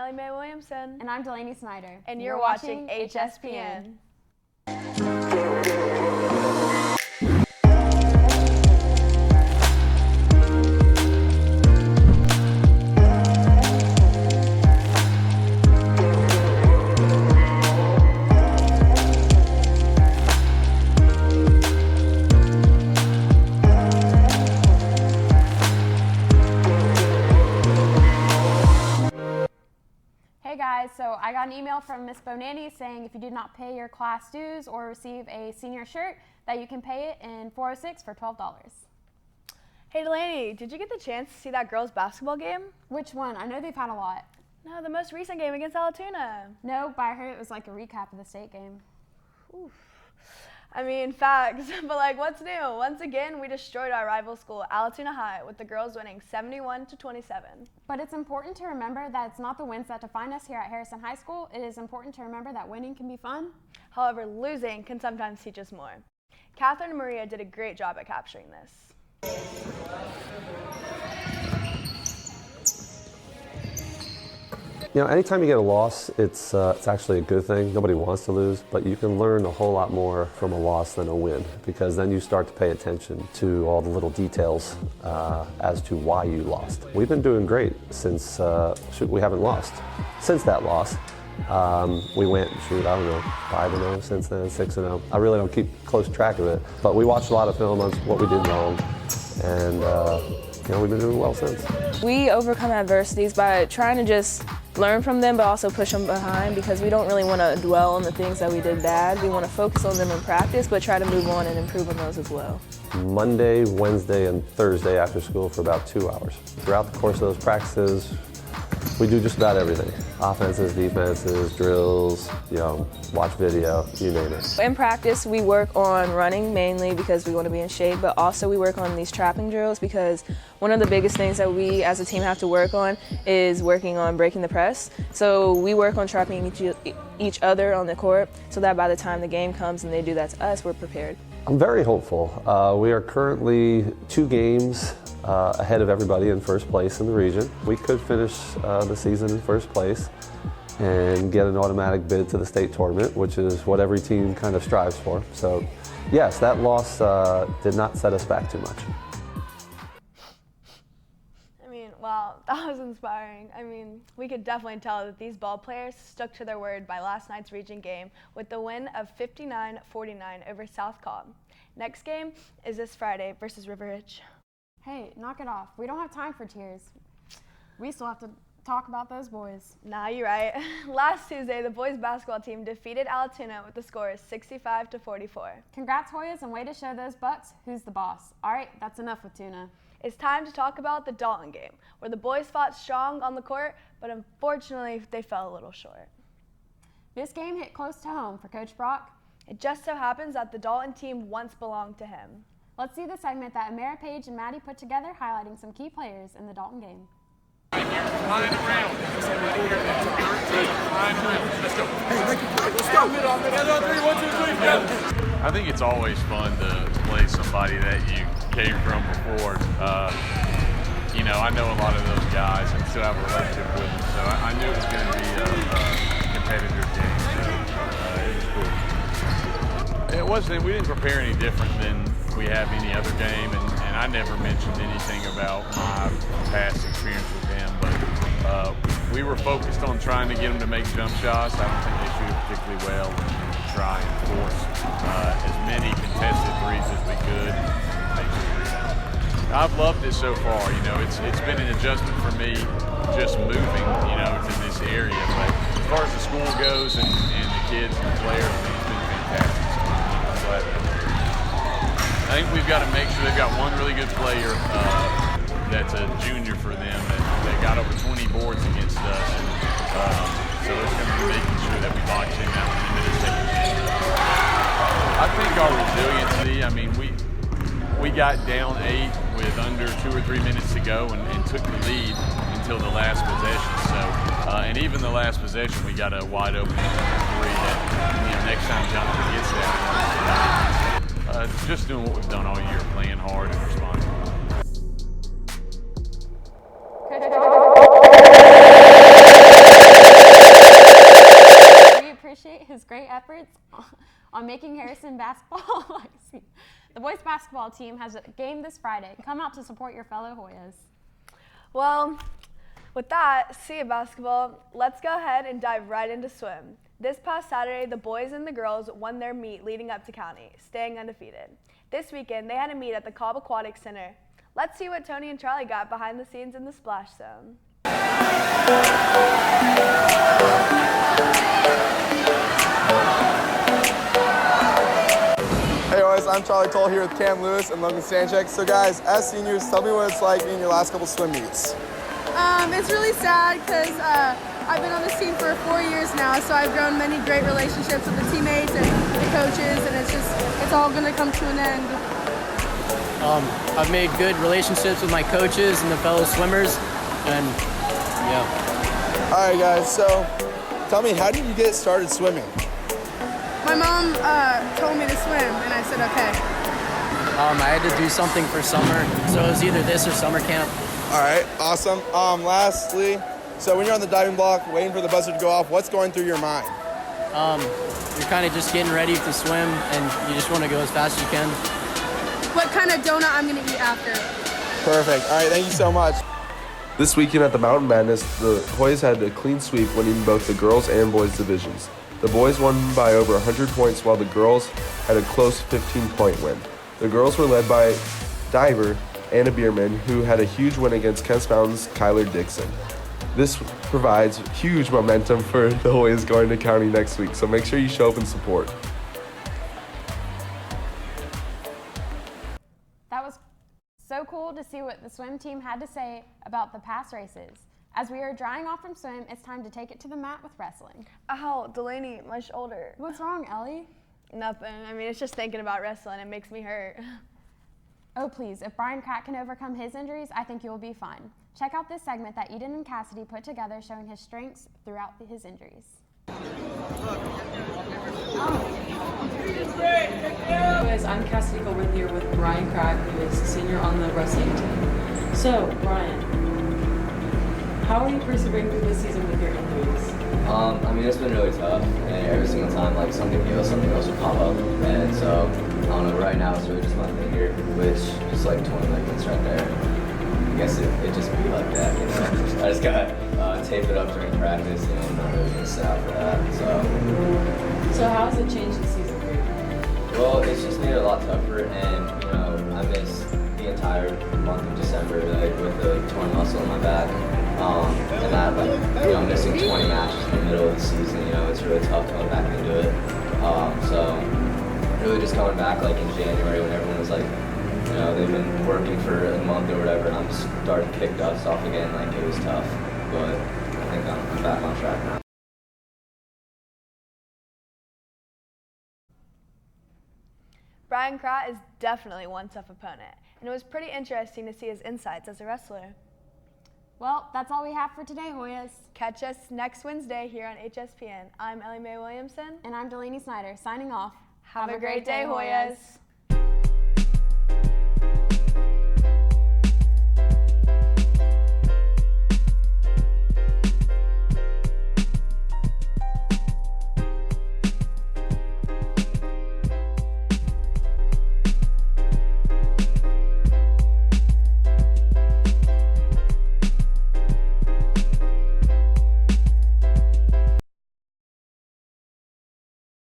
Allie Mae Williamson. And I'm Delaney Snyder. And you're watching Hspn. So I got an email from Miss Bonanni saying if you did not pay your class dues or receive a senior shirt, that you can pay it in 406 for $12. Hey Delaney, did you get the chance to see that girls' basketball game? Which one? I know they've had a lot. No, the most recent game against Alatoona. No, but I heard it was like a recap of the state game. Oof. I mean, facts, but like, what's new? Once again, we destroyed our rival school, Alatoona High, with the girls winning 71-27. But it's important to remember that it's not the wins that define us here at Harrison High School. It is important to remember that winning can be fun. However, losing can sometimes teach us more. Catherine and Maria did a great job at capturing this. You know, anytime you get a loss, it's actually a good thing. Nobody wants to lose, but you can learn a whole lot more from a loss than a win, because then you start to pay attention to all the little details as to why you lost. We've been doing great since, we haven't lost. Since that loss, we went, I don't know, 5-0 since then, 6-0. I really don't keep close track of it, but we watched a lot of film on what we did wrong, and you know, we've been doing well since. We overcome adversities by trying to just learn from them, but also push them behind, because we don't really want to dwell on the things that we did bad. We want to focus on them in practice, but try to move on and improve on those as well. Monday, Wednesday, and Thursday after school for about 2 hours. Throughout the course of those practices, we do just about everything. Offenses, defenses, drills, you know, watch video, you name it. In practice, we work on running mainly because we want to be in shape, but also we work on these trapping drills, because one of the biggest things that we as a team have to work on is working on breaking the press. So we work on trapping each other on the court so that by the time the game comes and they do that to us, we're prepared. I'm very hopeful. We are currently 2 games ahead of everybody in first place in the region. We could finish the season in first place and get an automatic bid to the state tournament, which is what every team kind of strives for. So yes, that loss did not set us back too much. I mean, wow, that was inspiring. I mean, we could definitely tell that these ball players stuck to their word by last night's region game with the win of 59-49 over South Cobb. Next game is this Friday versus River Ridge. Hey, knock it off. We don't have time for tears. We still have to talk about those boys. Nah, you're right. Last Tuesday, the boys basketball team defeated Alatoona with the score of 65-44. Congrats, Hoyas, and way to show those Bucks who's the boss. All right, that's enough with Tuna. It's time to talk about the Dalton game, where the boys fought strong on the court, but unfortunately, they fell a little short. This game hit close to home for Coach Brock. It just so happens that the Dalton team once belonged to him. Let's see the segment that Amara Page and Maddie put together, highlighting some key players in the Dalton game. Line around. Let's go. Hey, let's go. I think it's always fun to play somebody that you came from before. You know, I know a lot of those guys and still have a relationship with them, so I knew it was going to be a competitive game. So it wasn't. We didn't prepare any different than we have any other game, and I never mentioned anything about my past experience with them, but we were focused on trying to get them to make jump shots. I don't think they shoot it particularly well, and try and force as many contested threes as we could. I've loved it so far. You know, it's been an adjustment for me just moving, you know, to this area, but as far as the school goes and the kids and the players, it's been fantastic. So I'm glad. I think we've got to make sure they've got one really good player that's a junior for them that got over 20 boards against us. And, so it's going to be making sure that we lock him out into the second game. I think our resiliency, I mean, we got down 8 with under 2 or 3 minutes to go and took the lead until the last possession. So, and even the last possession, we got a wide open 3 that, you know, next time Jonathan gets that, just doing what we've done all year, playing hard and responding. celebrate his great efforts on making Harrison basketball. The boys basketball team has a game this Friday. Come out to support your fellow Hoyas. Well, with that, see you basketball. Let's go ahead and dive right into swim. This past Saturday, the boys and the girls won their meet leading up to county, staying undefeated. This weekend, they had a meet at the Cobb Aquatic Center. Let's see what Tony and Charlie got behind the scenes in the splash zone. Hey guys, I'm Charlie Toll here with Cam Lewis and Logan Stanchek. So guys, as seniors, tell me what it's like in your last couple swim meets. It's really sad because I've been on this team for 4 years now, so I've grown many great relationships with the teammates and the coaches, and it's all going to come to an end. I've made good relationships with my coaches and the fellow swimmers, and yeah. All right guys, so tell me, how did you get started swimming? My mom told me to swim, and I said okay. I had to do something for summer, so it was either this or summer camp. All right, awesome. Lastly, so when you're on the diving block waiting for the buzzer to go off, what's going through your mind? You're kind of just getting ready to swim, and you just want to go as fast as you can. What kind of donut I'm going to eat after. Perfect. All right, thank you so much. This weekend at the Mountain Madness, the Hoyas had a clean sweep, winning both the girls and boys divisions. The boys won by over 100 points, while the girls had a close 15-point win. The girls were led by diver Anna Bierman, who had a huge win against Kents Mountain's Kyler Dixon. This provides huge momentum for the Hoyas going to county next week, so make sure you show up and support. That was so cool to see what the swim team had to say about the past races. As we are drying off from swim, it's time to take it to the mat with wrestling. Ow, Delaney, my shoulder. What's wrong, Ellie? Nothing. I mean, it's just thinking about wrestling. It makes me hurt. Oh, please, if Brian Pratt can overcome his injuries, I think you will be fine. Check out this segment that Eden and Cassidy put together showing his strengths throughout his injuries. Guys, I'm Cassidy Goldman here with Brian Pratt, who is a senior on the wrestling team. So, Brian, how are you persevering through this season with your injuries? I mean, it's been really tough, and every single time, like, something heals, something else will pop up, and so, I don't know, right now it's really just my finger, which is like 20 ligaments right there. I guess it just be like that, you know. I just gotta tape it up during practice, and I'm not really gonna sit out for that, So how has it changed the season for you? Well, it's just made it a lot tougher, and, you know, I missed the entire month of December, like, with the torn muscle in my back. And that, like, you know, missing 20 matches in the middle of the season, you know, it's really tough coming back into it. So really just coming back, like, in January when everyone was like, you know, they've been working for a month or whatever, and I'm just starting to kick dust off again, like, it was tough. But I think I'm back on track now. Brian Pratt is definitely one tough opponent, and it was pretty interesting to see his insights as a wrestler. Well, that's all we have for today, Hoyas. Catch us next Wednesday here on Hspn. I'm Ellie Mae Williamson. And I'm Delaney Snyder, signing off. Have a great day, Hoyas.